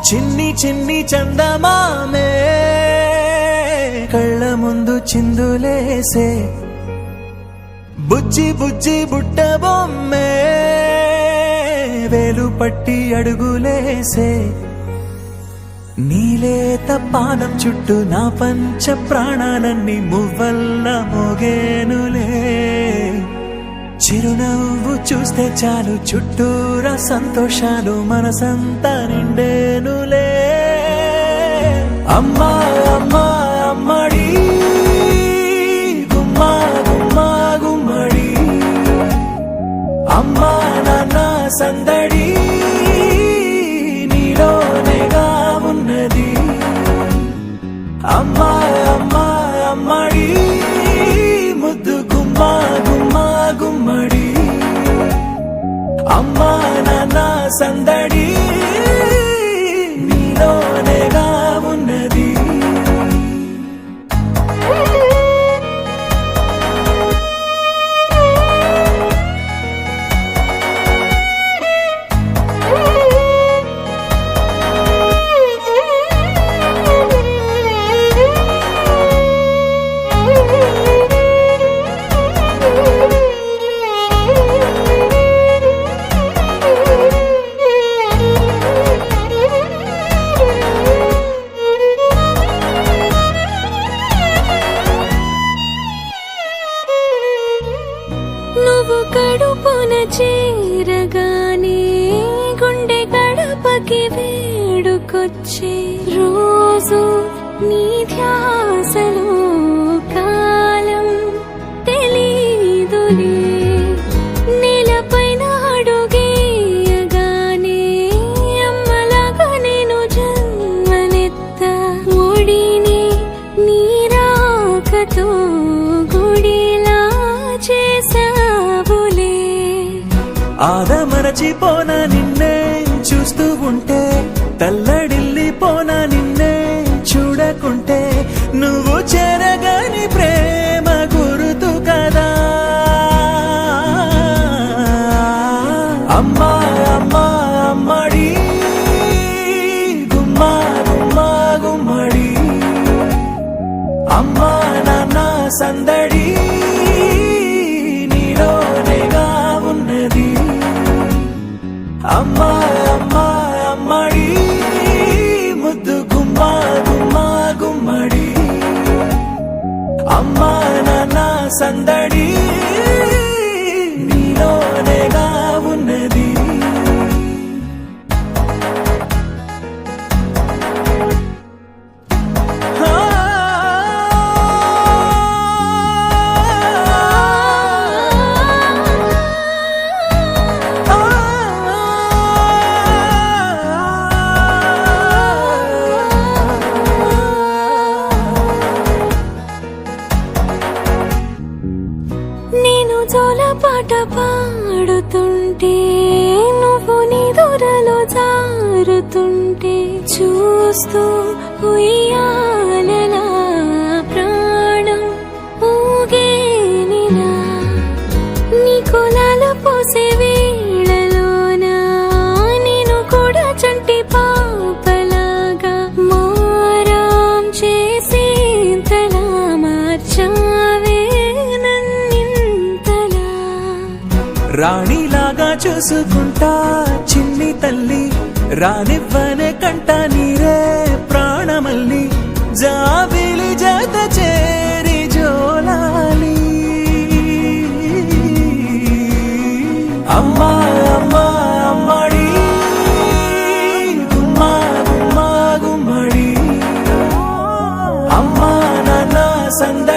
చిన్ని చిన్ని చందమామే కళ్ళ ముందు చిందులేసే బుజ్జి బుజ్జి బుట్ట బొమ్మే వేలు పట్టి అడుగులేసే నీలేత పానం చుట్టూ నా పంచ ప్రాణాలన్నీ మువ్వల్ల మోగేనులే చిరునవ్వు చూస్తే చాలు చుట్టూరా సంతోషాలు మనసంతా నిండేనులే అమ్మా అమ్మా అమ్మడి గుమ్మా గుమ్మా గుమ్మడి అమ్మా నాన్న సందడి నీలోనేగా ఉన్నది అమ్మా అమ్మా అమ్మడి ముద్దు గుమ్మా గుమ్మా గుమ్మడి అమ్మా నాన్న సందడి నీలోనేగా ఉన్నది నువ్వు కడుపున చేరగానే గుండె గడపకి వేడుకొచ్చే రోజు నీ ధ్యాసలో కాలం తెలీదులే నేలపైన అడుగేయగానే అమ్మలాగా నేను జన్మనెత్త ఒడిని నీ రాకతో గుడిలా చేసావులే ఆదమరచిపోనా నిన్నే చూస్తూ ఉంటే తల్లడిల్లిపోనా నిన్నే చూడకుంటే నువ్వు చెరగని ప్రేమ గురుతు కదా అమ్మా అమ్మా అమ్మడి గుమ్మా గుమ్మా గుమ్మడి అమ్మా నాన్న సందడి నీలోనేగా ఉన్నది అమ్మా అమ్మా అమ్మడి ముద్దు గుమ్మా గుమ్మా గుమ్మడి అమ్మా నాన్న సందడి నీలోనేగా ఉన్నది నేను జోలపాట పాడుతుంటే నువ్వు నిదురలో జారుతుంటే చూస్తూ ఉయ్యాలలా ప్రాణం ఊగేనిలా నీ కులాల పోసే వేళలోన నేను కూడా చంటి పాపలాగా మారాం చేసేంతలా మార్చావే రాణిలాగా చూసుకుంటా చిన్ని తల్లి రానివ్వనే కంట నీరే ప్రాణమల్లి జాబిలి జత చేరి జోలాలి అమ్మా అమ్మా అమ్మడి గుమ్మా గుమ్మా గుమ్మడి అమ్మా నాన్న సంద